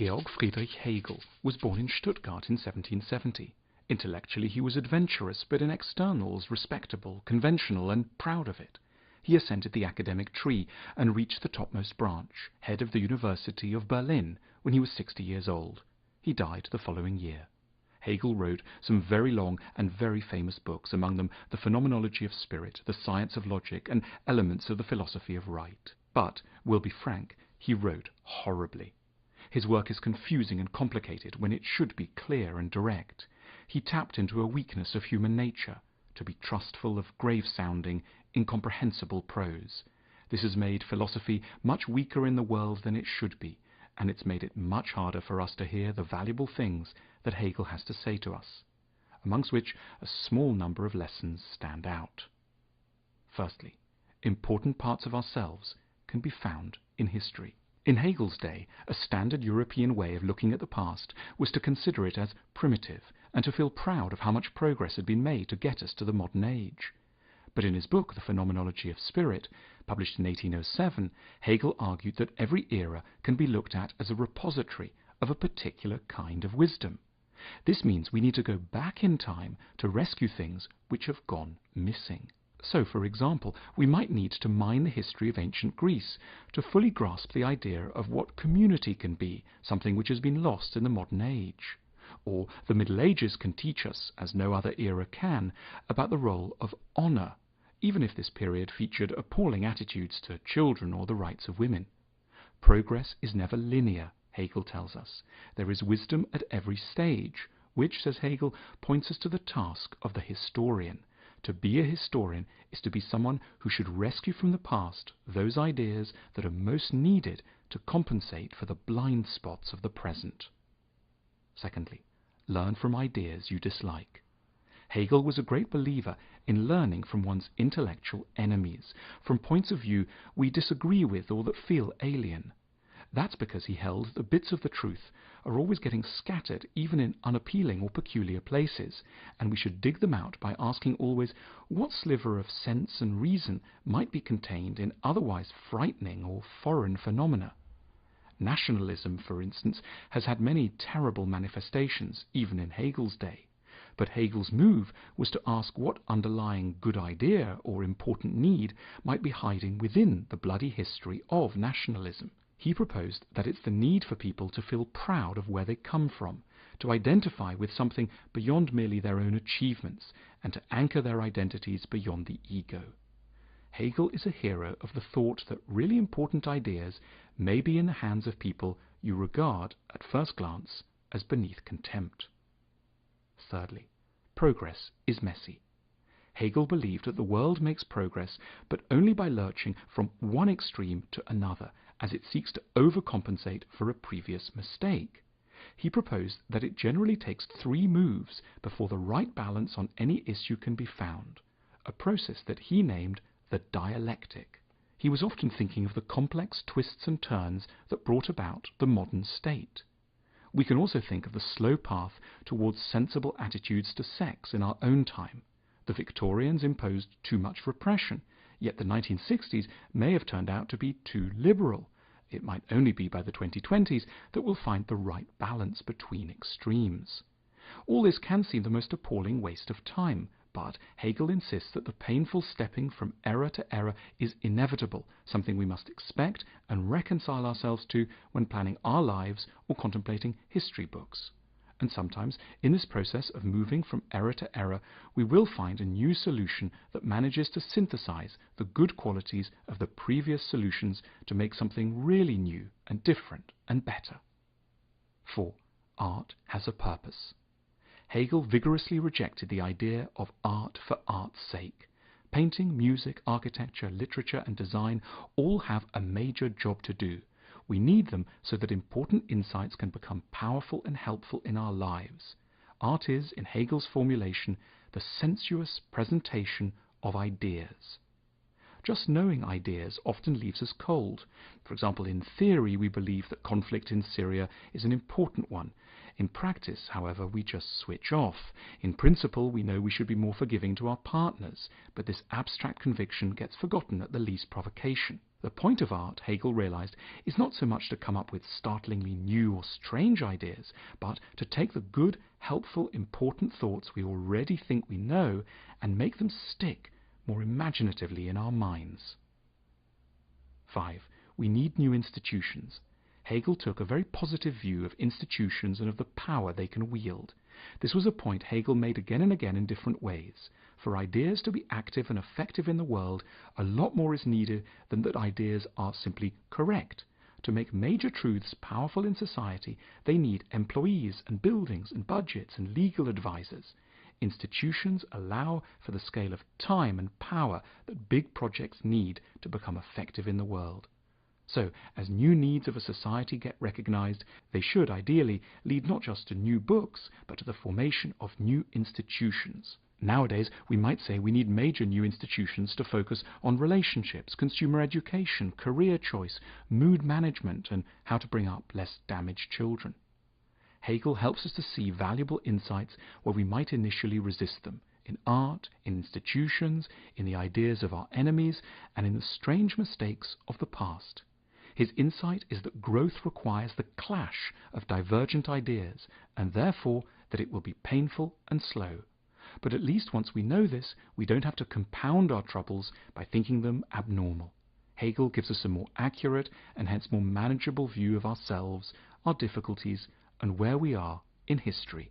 Georg Friedrich Hegel was born in Stuttgart in 1770. Intellectually he was adventurous, but in externals respectable, conventional, and proud of it. He ascended the academic tree and reached the topmost branch, head of the University of Berlin, when he was 60 years old. He died the following year. Hegel wrote some very long and very famous books, among them The Phenomenology of Spirit, The Science of Logic, and Elements of the Philosophy of Right. But, we'll be frank, he wrote horribly. His work is confusing and complicated when it should be clear and direct. He tapped into a weakness of human nature, to be trustful of grave-sounding, incomprehensible prose. This has made philosophy much weaker in the world than it should be, and it's made it much harder for us to hear the valuable things that Hegel has to say to us, amongst which a small number of lessons stand out. Firstly, important parts of ourselves can be found in history. In Hegel's day, a standard European way of looking at the past was to consider it as primitive and to feel proud of how much progress had been made to get us to the modern age. But in his book, The Phenomenology of Spirit, published in 1807, Hegel argued that every era can be looked at as a repository of a particular kind of wisdom. This means we need to go back in time to rescue things which have gone missing. So, for example, we might need to mine the history of ancient Greece to fully grasp the idea of what community can be, something which has been lost in the modern age. Or the Middle Ages can teach us, as no other era can, about the role of honor, even if this period featured appalling attitudes to children or the rights of women. Progress is never linear, Hegel tells us. There is wisdom at every stage, which, says Hegel, points us to the task of the historian. To be a historian is to be someone who should rescue from the past those ideas that are most needed to compensate for the blind spots of the present. Secondly, learn from ideas you dislike. Hegel was a great believer in learning from one's intellectual enemies, from points of view we disagree with or that feel alien. That's because he held that bits of the truth are always getting scattered even in unappealing or peculiar places, and we should dig them out by asking always what sliver of sense and reason might be contained in otherwise frightening or foreign phenomena. Nationalism, for instance, has had many terrible manifestations, even in Hegel's day. But Hegel's move was to ask what underlying good idea or important need might be hiding within the bloody history of nationalism. He proposed that it's the need for people to feel proud of where they come from, to identify with something beyond merely their own achievements, and to anchor their identities beyond the ego. Hegel is a hero of the thought that really important ideas may be in the hands of people you regard, at first glance, as beneath contempt. Thirdly, progress is messy. Hegel believed that the world makes progress, but only by lurching from one extreme to another, as it seeks to overcompensate for a previous mistake. He proposed that it generally takes 3 moves before the right balance on any issue can be found, a process that he named the dialectic. He was often thinking of the complex twists and turns that brought about the modern state. We can also think of the slow path towards sensible attitudes to sex in our own time. The Victorians imposed too much repression, yet the 1960s may have turned out to be too liberal. It might only be by the 2020s that we'll find the right balance between extremes. All this can seem the most appalling waste of time, but Hegel insists that the painful stepping from error to error is inevitable, something we must expect and reconcile ourselves to when planning our lives or contemplating history books. And sometimes, in this process of moving from error to error, we will find a new solution that manages to synthesize the good qualities of the previous solutions to make something really new and different and better. 4. Art has a purpose. Hegel vigorously rejected the idea of art for art's sake. Painting, music, architecture, literature, and design all have a major job to do. We need them so that important insights can become powerful and helpful in our lives. Art is, in Hegel's formulation, the sensuous presentation of ideas. Just knowing ideas often leaves us cold. For example, in theory, we believe that conflict in Syria is an important one. In practice, however, we just switch off. In principle, we know we should be more forgiving to our partners, but this abstract conviction gets forgotten at the least provocation. The point of art, Hegel realized, is not so much to come up with startlingly new or strange ideas, but to take the good, helpful, important thoughts we already think we know and make them stick more imaginatively in our minds. 5. We need new institutions. Hegel took a very positive view of institutions and of the power they can wield. This was a point Hegel made again and again in different ways. For ideas to be active and effective in the world, a lot more is needed than that ideas are simply correct. To make major truths powerful in society, they need employees and buildings and budgets and legal advisors. Institutions allow for the scale of time and power that big projects need to become effective in the world. So, as new needs of a society get recognized, they should ideally lead not just to new books, but to the formation of new institutions. Nowadays, we might say we need major new institutions to focus on relationships, consumer education, career choice, mood management, and how to bring up less damaged children. Hegel helps us to see valuable insights where we might initially resist them, in art, in institutions, in the ideas of our enemies, and in the strange mistakes of the past. His insight is that growth requires the clash of divergent ideas, and therefore that it will be painful and slow. But at least once we know this, we don't have to compound our troubles by thinking them abnormal. Hegel gives us a more accurate and hence more manageable view of ourselves, our difficulties, and where we are in history.